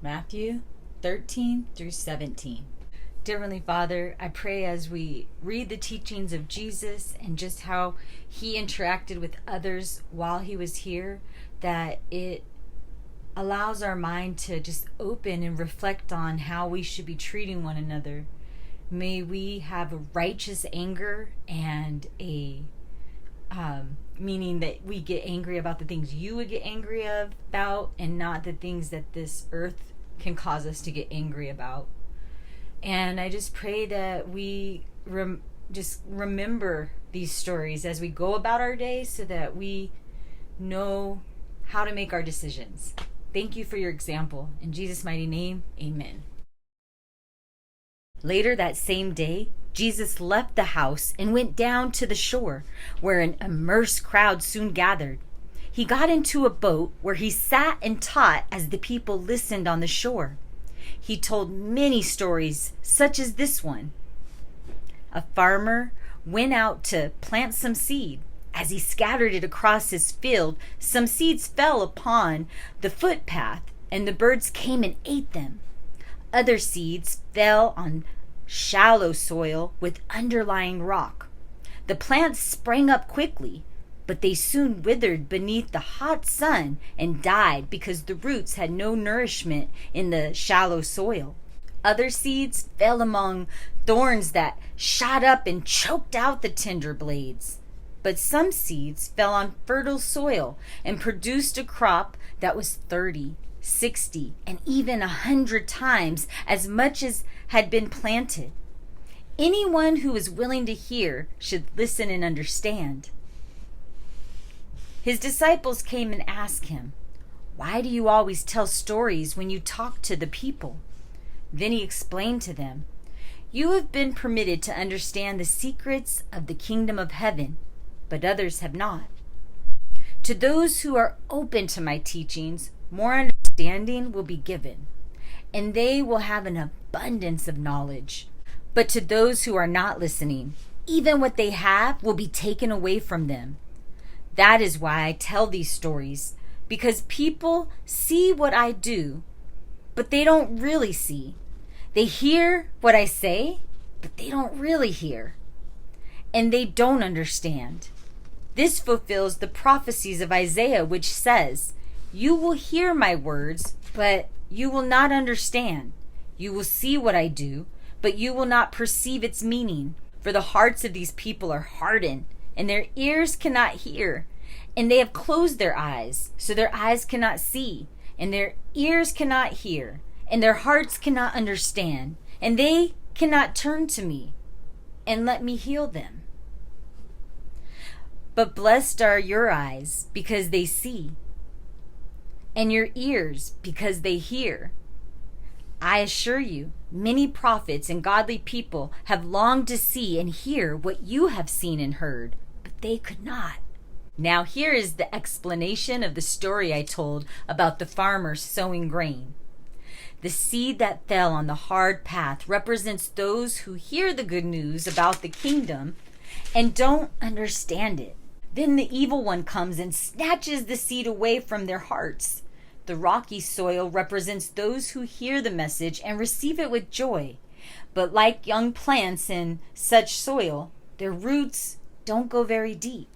Matthew 13 through 17. Dear Heavenly Father, I pray as we read the teachings of Jesus and just how he interacted with others while he was here, that it allows our mind to just open and reflect on how we should be treating one another. May we have a righteous anger and a meaning that we get angry about the things you would get angry about and not the things that this earth can cause us to get angry about. And I just pray that we just remember these stories as we go about our day so that we know how to make our decisions. Thank you for your example. In Jesus' mighty name, amen. Later that same day, Jesus left the house and went down to the shore, where an immense crowd soon gathered. He got into a boat where he sat and taught as the people listened on the shore. He told many stories, such as this one. A farmer went out to plant some seed. As he scattered it across his field, some seeds fell upon the footpath, and the birds came and ate them. Other seeds fell on shallow soil with underlying rock. The plants sprang up quickly, but they soon withered beneath the hot sun and died because the roots had no nourishment in the shallow soil. Other seeds fell among thorns that shot up and choked out the tender blades. But some seeds fell on fertile soil and produced a crop that was 30, 60, and even 100 times as much as had been planted. Anyone who is willing to hear should listen and understand. His disciples came and asked him, "Why do you always tell stories when you talk to the people?" Then he explained to them, "You have been permitted to understand the secrets of the kingdom of heaven, but others have not. To those who are open to my teachings, more understanding will be given, and they will have an abundance of knowledge. But to those who are not listening, even what they have will be taken away from them. That is why I tell these stories, because people see what I do, but they don't really see. They hear what I say, but they don't really hear. And they don't understand. This fulfills the prophecies of Isaiah, which says, 'You will hear my words, but you will not understand. You will see what I do, but you will not perceive its meaning. For the hearts of these people are hardened, and their ears cannot hear. And they have closed their eyes, so their eyes cannot see, and their ears cannot hear, and their hearts cannot understand, and they cannot turn to me and let me heal them.' But blessed are your eyes, because they see, and your ears, because they hear. I assure you, many prophets and godly people have longed to see and hear what you have seen and heard, but they could not." Now here is the explanation of the story I told about the farmer sowing grain. The seed that fell on the hard path represents those who hear the good news about the kingdom and don't understand it. Then the evil one comes and snatches the seed away from their hearts. The rocky soil represents those who hear the message and receive it with joy. But like young plants in such soil, their roots don't go very deep.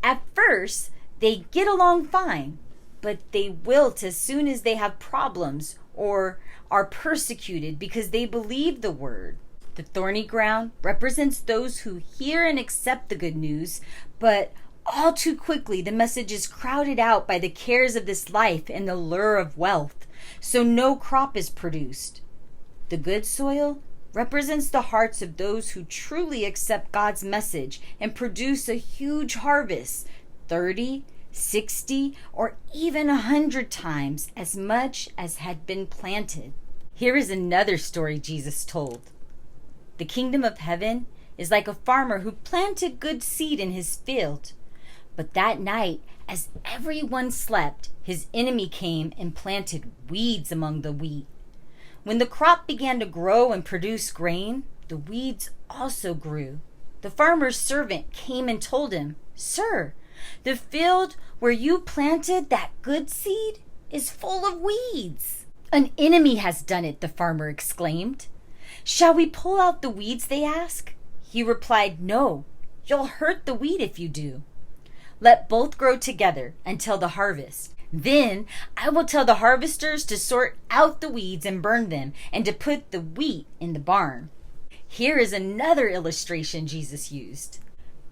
At first, they get along fine, but they wilt as soon as they have problems or are persecuted because they believe the word. The thorny ground represents those who hear and accept the good news, but all too quickly the message is crowded out by the cares of this life and the lure of wealth, so no crop is produced. The good soil represents the hearts of those who truly accept God's message and produce a huge harvest, 30, 60, or even 100 times as much as had been planted. Here is another story Jesus told. The kingdom of heaven is like a farmer who planted good seed in his field. But that night, as everyone slept, his enemy came and planted weeds among the wheat. When the crop began to grow and produce grain, the weeds also grew. The farmer's servant came and told him, "Sir, the field where you planted that good seed is full of weeds." "An enemy has done it," the farmer exclaimed. "Shall we pull out the weeds?" they asked. He replied, "No, you'll hurt the wheat if you do. Let both grow together until the harvest. Then I will tell the harvesters to sort out the weeds and burn them, and to put the wheat in the barn." Here is another illustration Jesus used.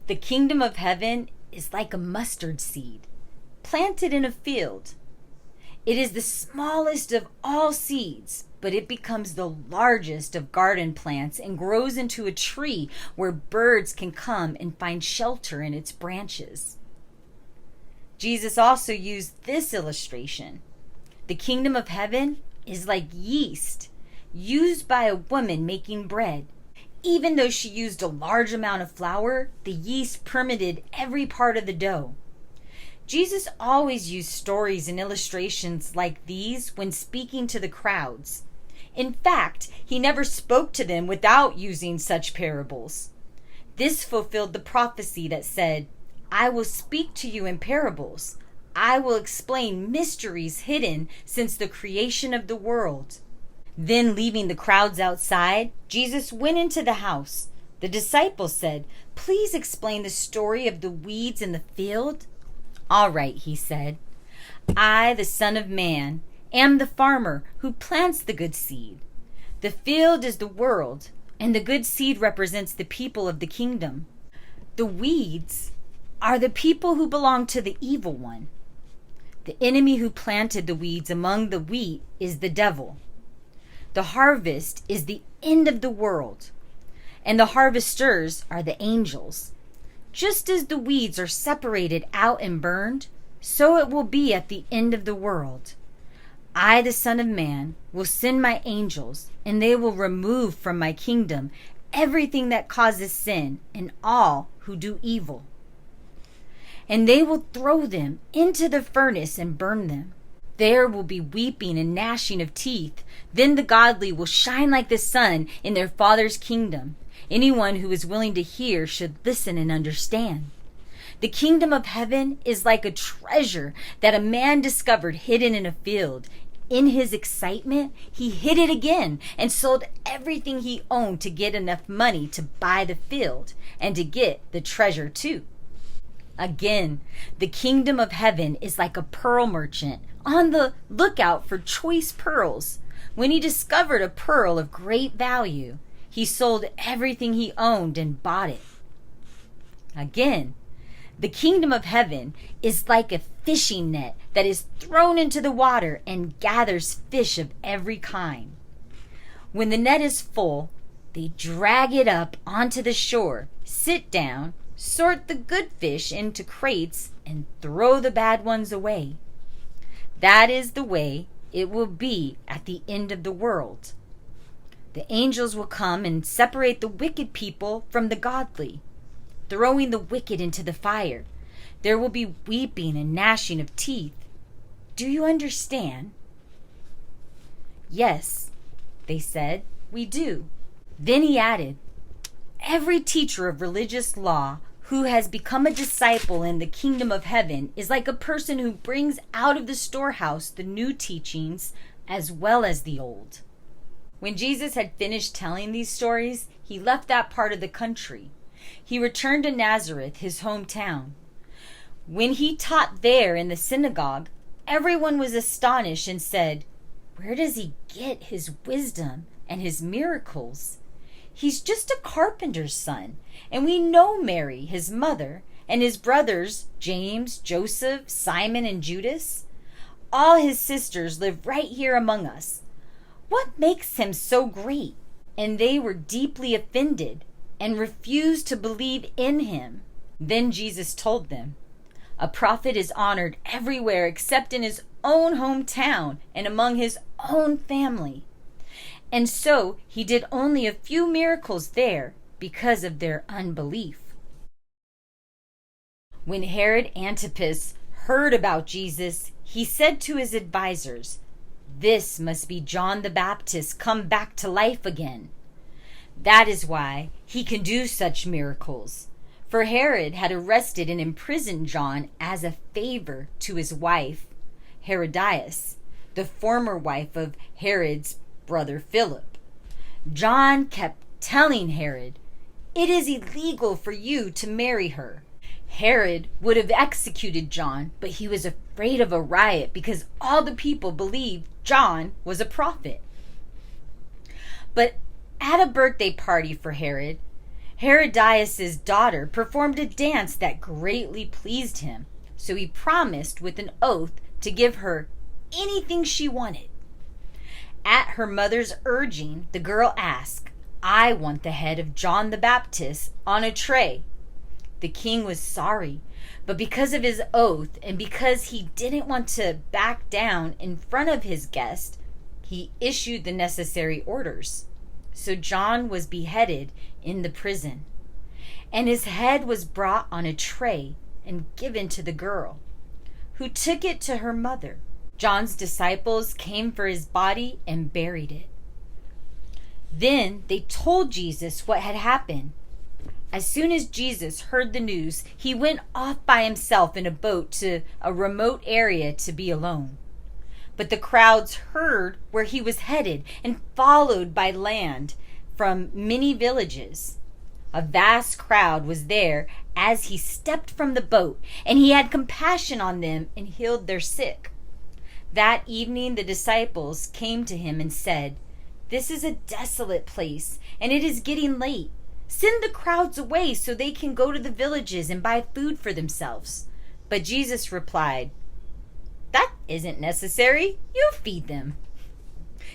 The kingdom of heaven is like a mustard seed planted in a field. It is the smallest of all seeds, but it becomes the largest of garden plants and grows into a tree where birds can come and find shelter in its branches. Jesus also used this illustration. The kingdom of heaven is like yeast used by a woman making bread. Even though she used a large amount of flour, the yeast permeated every part of the dough. Jesus always used stories and illustrations like these when speaking to the crowds. In fact, he never spoke to them without using such parables. This fulfilled the prophecy that said, "I will speak to you in parables. I will explain mysteries hidden since the creation of the world." Then, leaving the crowds outside, Jesus went into the house. The disciples said, "Please explain the story of the weeds in the field." "All right," he said. "I, the Son of Man, am the farmer who plants the good seed. The field is the world, and the good seed represents the people of the kingdom. The weeds are the people who belong to the evil one. The enemy who planted the weeds among the wheat is the devil. The harvest is the end of the world, and the harvesters are the angels. Just as the weeds are separated out and burned, so it will be at the end of the world. I, the Son of Man, will send my angels, and they will remove from my kingdom everything that causes sin and all who do evil. And they will throw them into the furnace and burn them. There will be weeping and gnashing of teeth. Then the godly will shine like the sun in their Father's kingdom. Anyone who is willing to hear should listen and understand. The kingdom of heaven is like a treasure that a man discovered hidden in a field. In his excitement, he hid it again and sold everything he owned to get enough money to buy the field and to get the treasure too. Again, the kingdom of heaven is like a pearl merchant on the lookout for choice pearls. When he discovered a pearl of great value, he sold everything he owned and bought it. Again, the kingdom of heaven is like a fishing net that is thrown into the water and gathers fish of every kind. When the net is full, they drag it up onto the shore, sit down, sort the good fish into crates, and throw the bad ones away. That is the way it will be at the end of the world. The angels will come and separate the wicked people from the godly, throwing the wicked into the fire. There will be weeping and gnashing of teeth. Do you understand? Yes, they said, we do. Then he added, every teacher of religious law who has become a disciple in the kingdom of heaven is like a person who brings out of the storehouse the new teachings as well as the old. When Jesus had finished telling these stories, he left that part of the country. He returned to Nazareth, his hometown. When he taught there in the synagogue, everyone was astonished and said, "Where does he get his wisdom and his miracles? He's just a carpenter's son, and we know Mary, his mother, and his brothers, James, Joseph, Simon, and Judas. All his sisters live right here among us. What makes him so great?" And they were deeply offended and refused to believe in him. Then Jesus told them, "A prophet is honored everywhere except in his own hometown and among his own family." And so he did only a few miracles there because of their unbelief. When Herod Antipas heard about Jesus, he said to his advisors, "This must be John the Baptist come back to life again." That is why he can do such miracles. For Herod had arrested and imprisoned John as a favor to his wife, Herodias, the former wife of Herod's brother Philip. John kept telling Herod, "It is illegal for you to marry her." Herod would have executed John, but he was afraid of a riot because all the people believed John was a prophet. But at a birthday party for Herod, Herodias' daughter performed a dance that greatly pleased him, so he promised with an oath to give her anything she wanted. At her mother's urging, the girl asked, "I want the head of John the Baptist on a tray." The king was sorry, but because of his oath and because he didn't want to back down in front of his guest, he issued the necessary orders. So John was beheaded in the prison, and his head was brought on a tray and given to the girl, who took it to her mother. John's disciples came for his body and buried it. Then they told Jesus what had happened. As soon as Jesus heard the news, he went off by himself in a boat to a remote area to be alone. But the crowds heard where he was headed and followed by land from many villages. A vast crowd was there as he stepped from the boat, and he had compassion on them and healed their sick. That evening the disciples came to him and said, "This is a desolate place, and it is getting late. Send the crowds away so they can go to the villages and buy food for themselves." But Jesus replied, "That isn't necessary. You feed them."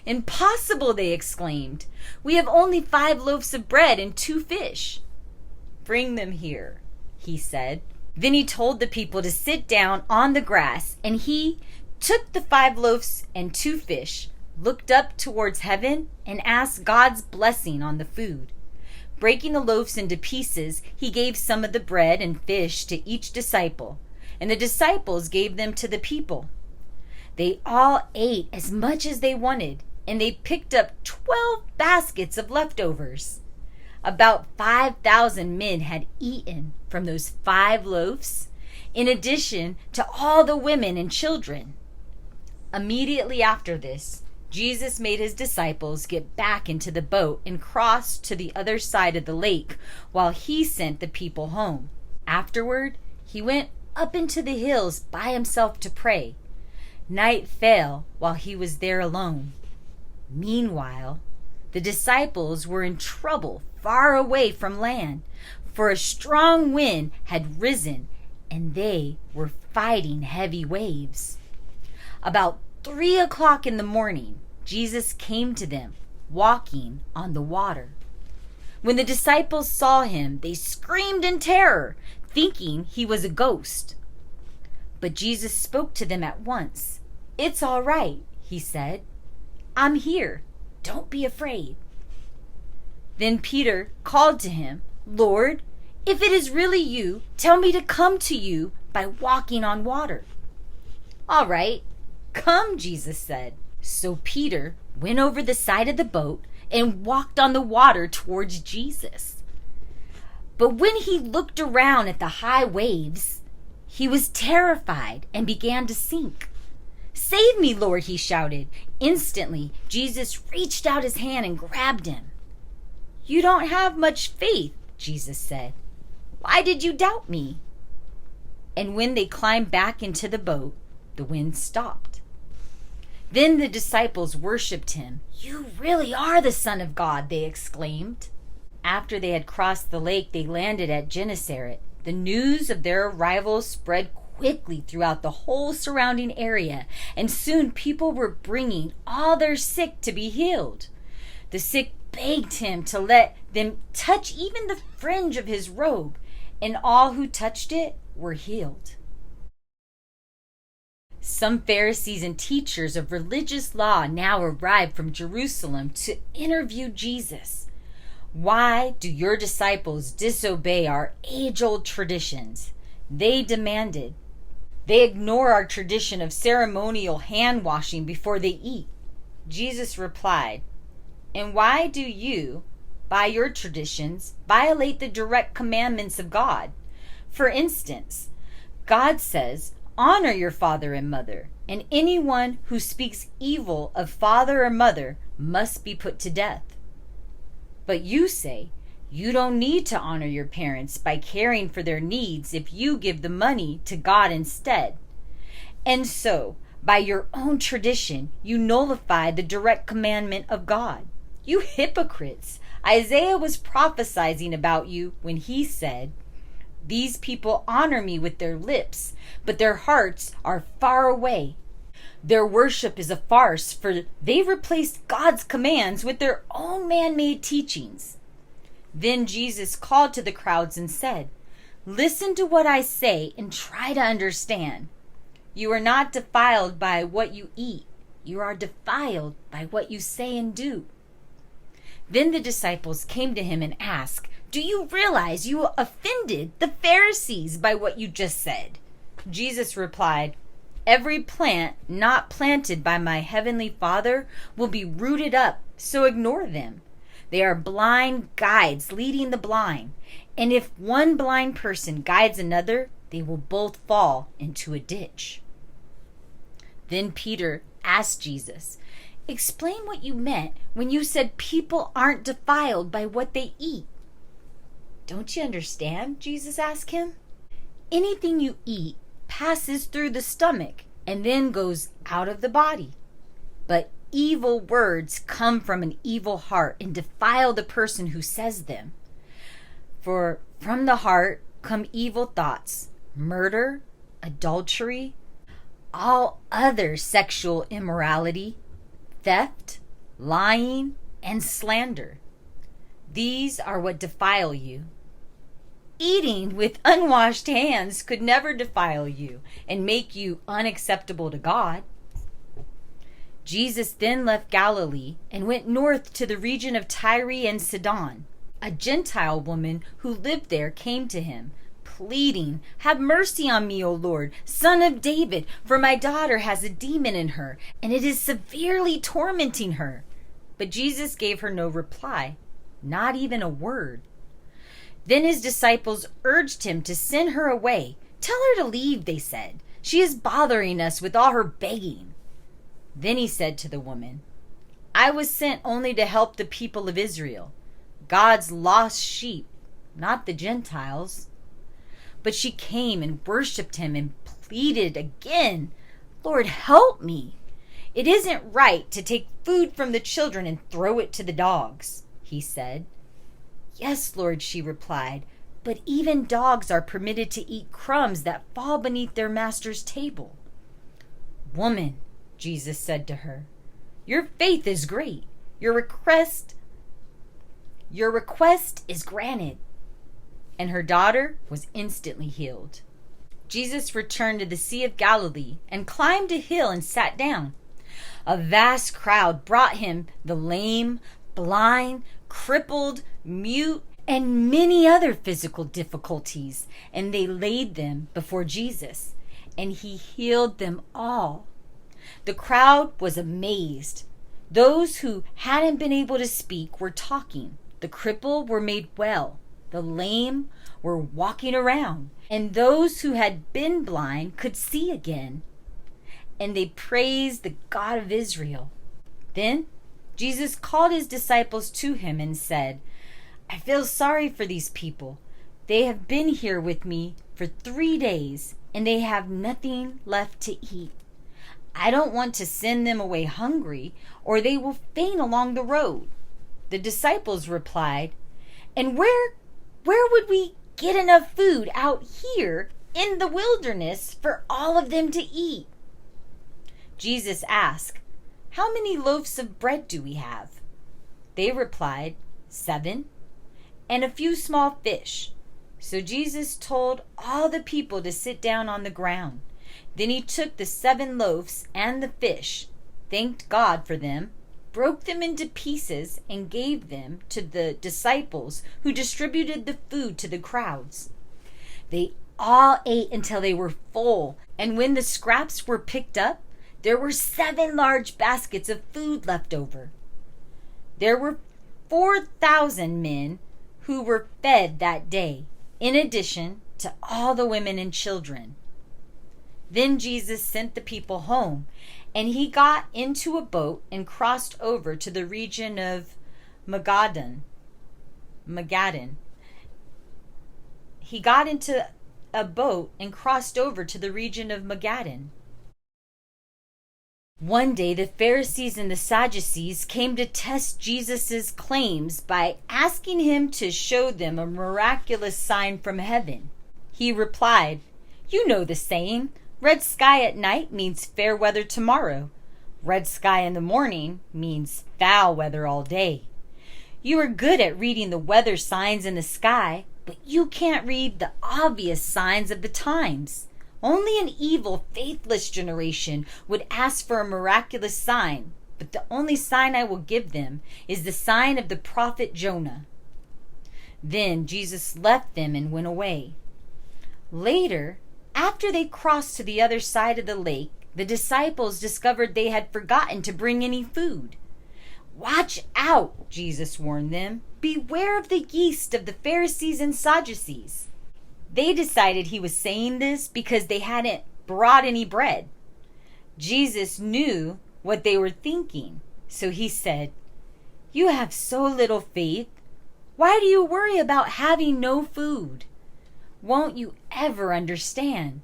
"Impossible," they exclaimed. "We have only 5 loaves of bread and 2 fish." "Bring them here," he said. Then he told the people to sit down on the grass, and he took the 5 loaves and 2 fish, looked up towards heaven, and asked God's blessing on the food. Breaking the loaves into pieces, he gave some of the bread and fish to each disciple, and the disciples gave them to the people. They all ate as much as they wanted, and they picked up 12 baskets of leftovers. About 5,000 men had eaten from those 5 loaves, in addition to all the women and children. Immediately after this, Jesus made his disciples get back into the boat and cross to the other side of the lake while he sent the people home. Afterward, he went up into the hills by himself to pray. Night fell while he was there alone. Meanwhile, the disciples were in trouble far away from land, for a strong wind had risen and they were fighting heavy waves. About 3 o'clock in the morning, Jesus came to them, walking on the water. When the disciples saw him, they screamed in terror, thinking he was a ghost. But Jesus spoke to them at once. "It's all right," he said. "I'm here. Don't be afraid." Then Peter called to him, "Lord, if it is really you, tell me to come to you by walking on water." "All right, come," Jesus said. So Peter went over the side of the boat and walked on the water towards Jesus. But when he looked around at the high waves, he was terrified and began to sink. "Save me, Lord," he shouted. Instantly, Jesus reached out his hand and grabbed him. "You don't have much faith," Jesus said. "Why did you doubt me?" And when they climbed back into the boat, the wind stopped. Then the disciples worshipped him. "You really are the Son of God," they exclaimed. After they had crossed the lake, they landed at Gennesaret. The news of their arrival spread quickly throughout the whole surrounding area, and soon people were bringing all their sick to be healed. The sick begged him to let them touch even the fringe of his robe, and all who touched it were healed. Some Pharisees and teachers of religious law now arrived from Jerusalem to interview Jesus. "Why do your disciples disobey our age-old traditions?" they demanded. "They ignore our tradition of ceremonial hand-washing before they eat." Jesus replied, "And why do you, by your traditions, violate the direct commandments of God? For instance, God says, Honor your father and mother, and anyone who speaks evil of father or mother must be put to death. But you say, you don't need to honor your parents by caring for their needs if you give the money to God instead. And so, by your own tradition, you nullify the direct commandment of God. You hypocrites! Isaiah was prophesying about you when he said, "These people honor me with their lips, but their hearts are far away. Their worship is a farce, for they've replaced God's commands with their own man-made teachings." Then Jesus called to the crowds and said, "Listen to what I say and try to understand. You are not defiled by what you eat. You are defiled by what you say and do." Then the disciples came to him and asked, "Do you realize you offended the Pharisees by what you just said?" Jesus replied, "Every plant not planted by my heavenly Father will be rooted up, so ignore them. They are blind guides leading the blind, and if one blind person guides another, they will both fall into a ditch." Then Peter asked Jesus, "Explain what you meant when you said people aren't defiled by what they eat." "Don't you understand?" Jesus asked him. "Anything you eat passes through the stomach and then goes out of the body. But evil words come from an evil heart and defile the person who says them. For from the heart come evil thoughts, murder, adultery, all other sexual immorality, theft, lying, and slander. These are what defile you. Eating with unwashed hands could never defile you and make you unacceptable to God." Jesus then left Galilee and went north to the region of Tyre and Sidon. A Gentile woman who lived there came to him, pleading, "Have mercy on me, O Lord, Son of David, for my daughter has a demon in her, and it is severely tormenting her." But Jesus gave her no reply, not even a word. Then his disciples urged him to send her away. "Tell her to leave," they said. "She is bothering us with all her begging." Then he said to the woman, "I was sent only to help the people of Israel, God's lost sheep, not the Gentiles." But she came and worshipped him and pleaded again, "Lord, help me. It isn't right to take food from the children and throw it to the dogs," he said. "Yes, Lord," she replied, "but even dogs are permitted to eat crumbs that fall beneath their master's table." "Woman," Jesus said to her, "your faith is great. Your request is granted." And her daughter was instantly healed. Jesus returned to the Sea of Galilee and climbed a hill and sat down. A vast crowd brought him the lame, blind, crippled, mute, and many other physical difficulties, and they laid them before Jesus, and he healed them all. The crowd was amazed. Those who hadn't been able to speak were talking. The crippled were made well. The lame were walking around, and those who had been blind could see again. And they praised the God of Israel. Then Jesus called his disciples to him and said, "I feel sorry for these people. They have been here with me for 3 days, and they have nothing left to eat. I don't want to send them away hungry, or they will faint along the road." The disciples replied, "And where would we get enough food out here in the wilderness for all of them to eat?" Jesus asked, "How many loaves of bread do we have?" They replied, 7, and a few small fish. So Jesus told all the people to sit down on the ground. Then he took the 7 loaves and the fish, thanked God for them, broke them into pieces, and gave them to the disciples, who distributed the food to the crowds. They all ate until they were full, and when the scraps were picked up, there were 7 large baskets of food left over. There were 4,000 men who were fed that day, in addition to all the women and children. Then Jesus sent the people home, and he got into a boat and crossed over to the region of Magadan. He got into a boat and crossed over to the region of Magadan. One day the Pharisees and the Sadducees came to test Jesus' claims by asking him to show them a miraculous sign from heaven. He replied, "You know the saying, red sky at night means fair weather tomorrow. Red sky in the morning means foul weather all day. You are good at reading the weather signs in the sky, but you can't read the obvious signs of the times. Only an evil, faithless generation would ask for a miraculous sign, but the only sign I will give them is the sign of the prophet Jonah." Then Jesus left them and went away. Later, after they crossed to the other side of the lake, the disciples discovered they had forgotten to bring any food. "Watch out," Jesus warned them. "Beware of the yeast of the Pharisees and Sadducees." They decided he was saying this because they hadn't brought any bread. Jesus knew what they were thinking, so he said, "You have so little faith. Why do you worry about having no food? Won't you ever understand?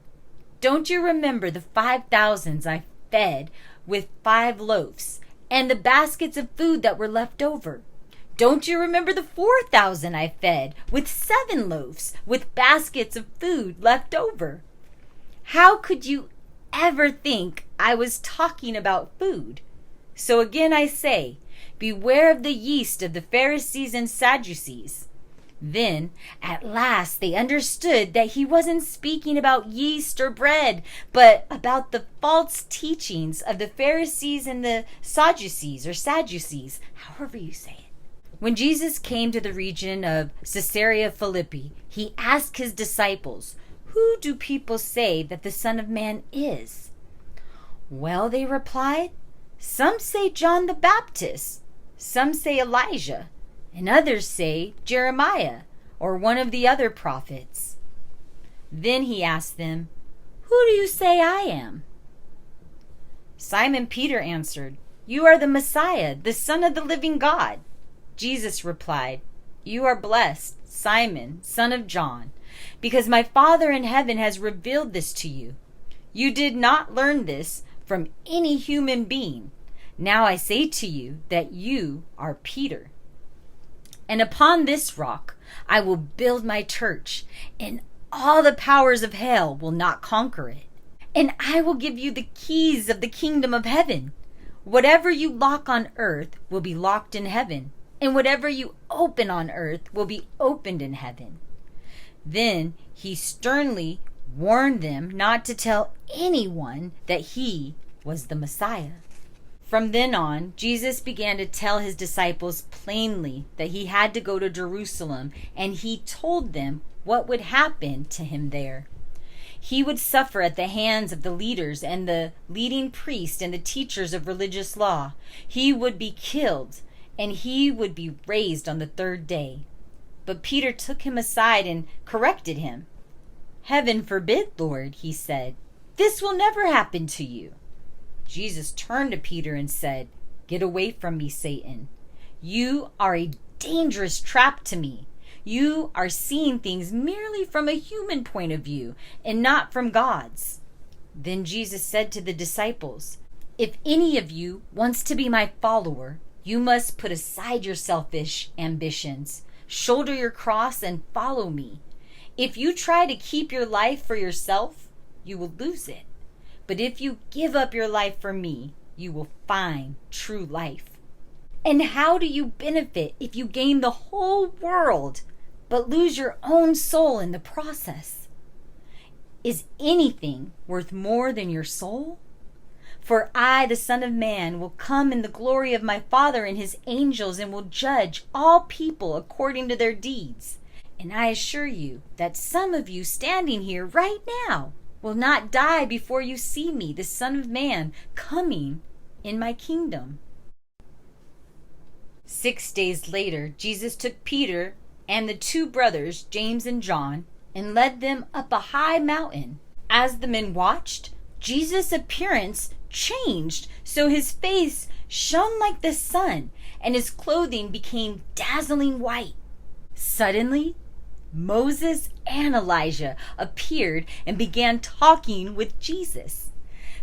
Don't you remember the 5,000s I fed with 5 loaves and the baskets of food that were left over? Don't you remember the 4,000 I fed with 7 loaves with baskets of food left over? How could you ever think I was talking about food? So again I say, beware of the yeast of the Pharisees and Sadducees." Then, at last, they understood that he wasn't speaking about yeast or bread, but about the false teachings of the Pharisees and the Sadducees, however you say it. When Jesus came to the region of Caesarea Philippi, he asked his disciples, "Who do people say that the Son of Man is?" "Well," they replied, "some say John the Baptist, some say Elijah, and others say Jeremiah or one of the other prophets." Then he asked them, "Who do you say I am?" Simon Peter answered, "You are the Messiah, the Son of the living God." Jesus replied, "You are blessed, Simon, son of John, because my Father in heaven has revealed this to you. You did not learn this from any human being. Now I say to you that you are Peter. And upon this rock I will build my church, and all the powers of hell will not conquer it. And I will give you the keys of the kingdom of heaven. Whatever you lock on earth will be locked in heaven, and whatever you open on earth will be opened in heaven." Then he sternly warned them not to tell anyone that he was the Messiah. From then on, Jesus began to tell his disciples plainly that he had to go to Jerusalem, and he told them what would happen to him there. He would suffer at the hands of the leaders and the leading priests and the teachers of religious law. He would be killed, and he would be raised on the 3rd day. But Peter took him aside and corrected him. "Heaven forbid, Lord," he said. "This will never happen to you." Jesus turned to Peter and said, "Get away from me, Satan. You are a dangerous trap to me. You are seeing things merely from a human point of view and not from God's." Then Jesus said to the disciples, "If any of you wants to be my follower, you must put aside your selfish ambitions, shoulder your cross, and follow me. If you try to keep your life for yourself, you will lose it. But if you give up your life for me, you will find true life." And how do you benefit if you gain the whole world but lose your own soul in the process? Is anything worth more than your soul? For I, the Son of Man, will come in the glory of my Father and his angels, and will judge all people according to their deeds. And I assure you that some of you standing here right now will not die before you see me, the Son of Man, coming in my kingdom. 6 days later, Jesus took Peter and the 2 brothers, James and John, and led them up a high mountain. As the men watched, Jesus' appearance changed, so his face shone like the sun, and his clothing became dazzling white. Suddenly, Moses and Elijah appeared and began talking with Jesus.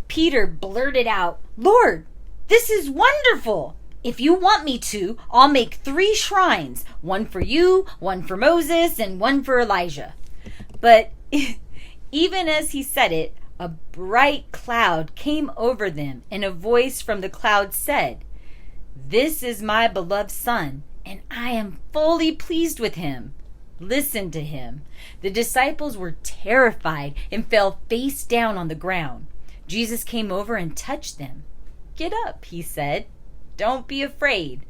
Peter blurted out, "Lord, this is wonderful! If you want me to, I'll make 3 shrines, one for you, one for Moses, and one for Elijah." But even as he said it, a bright cloud came over them, and a voice from the cloud said, "This is my beloved Son, and I am fully pleased with him. Listen to him." The disciples were terrified and fell face down on the ground. Jesus came over and touched them. "Get up," he said. "Don't be afraid."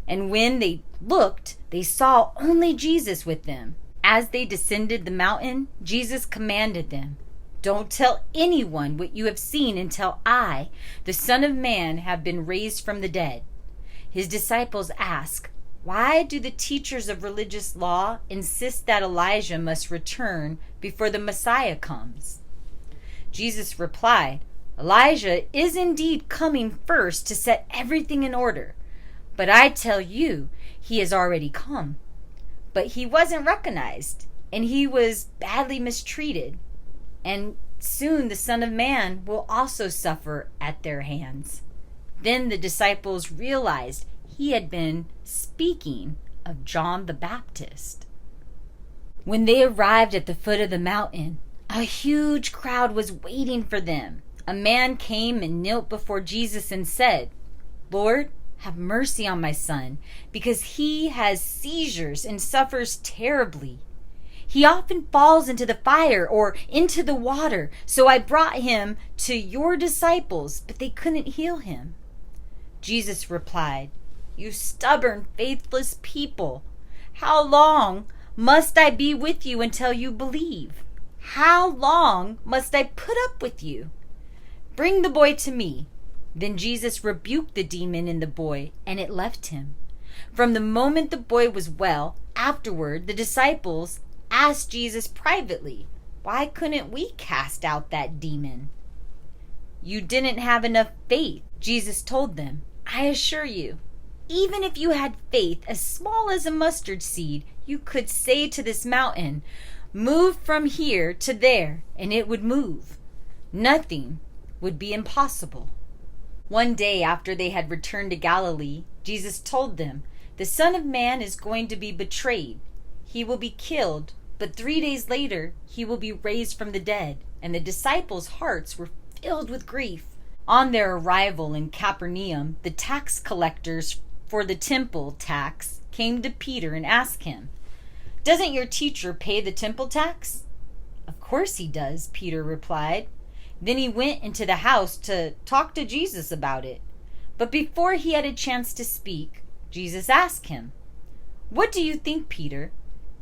And when they looked, they saw only Jesus with them. As they descended the mountain, Jesus commanded them, "Don't tell anyone what you have seen until I, the Son of Man, have been raised from the dead." His disciples asked, "Why do the teachers of religious law insist that Elijah must return before the Messiah comes?" Jesus replied, "Elijah is indeed coming first to set everything in order. But I tell you, he has already come. But he wasn't recognized, and he was badly mistreated. And soon the Son of Man will also suffer at their hands." Then the disciples realized he had been speaking of John the Baptist. When they arrived at the foot of the mountain, a huge crowd was waiting for them. A man came and knelt before Jesus and said, "Lord, have mercy on my son, because he has seizures and suffers terribly. He often falls into the fire or into the water, so I brought him to your disciples, but they couldn't heal him." Jesus replied, "You stubborn, faithless people, how long must I be with you until you believe? How long must I put up with you? Bring the boy to me." Then Jesus rebuked the demon in the boy, and it left him. From the moment the boy was well, afterward the disciples asked Jesus privately, "Why couldn't we cast out that demon?" "You didn't have enough faith," Jesus told them. "I assure you, even if you had faith as small as a mustard seed, you could say to this mountain, 'Move from here to there,' and it would move. Nothing would be impossible." One day after they had returned to Galilee, Jesus told them, "The Son of Man is going to be betrayed. He will be killed, but 3 days later he will be raised from the dead." And the disciples' hearts were filled with grief. On their arrival in Capernaum, the tax collectors for the temple tax came to Peter and asked him, "Doesn't your teacher pay the temple tax?" "Of course he does," Peter replied. Then he went into the house to talk to Jesus about it. But before he had a chance to speak, Jesus asked him, "What do you think, Peter?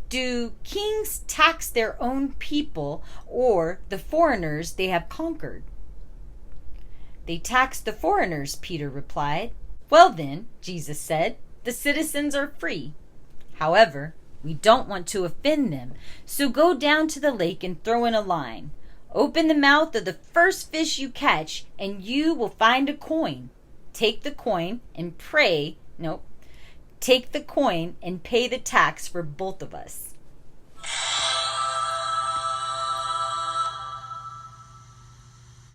Do kings tax their own people or the foreigners they have conquered?" "They tax the foreigners," Peter replied. "Well then," Jesus said, "the citizens are free. However, we don't want to offend them, so go down to the lake and throw in a line. Open the mouth of the first fish you catch, and you will find a coin. Take the coin and pay the tax for both of us."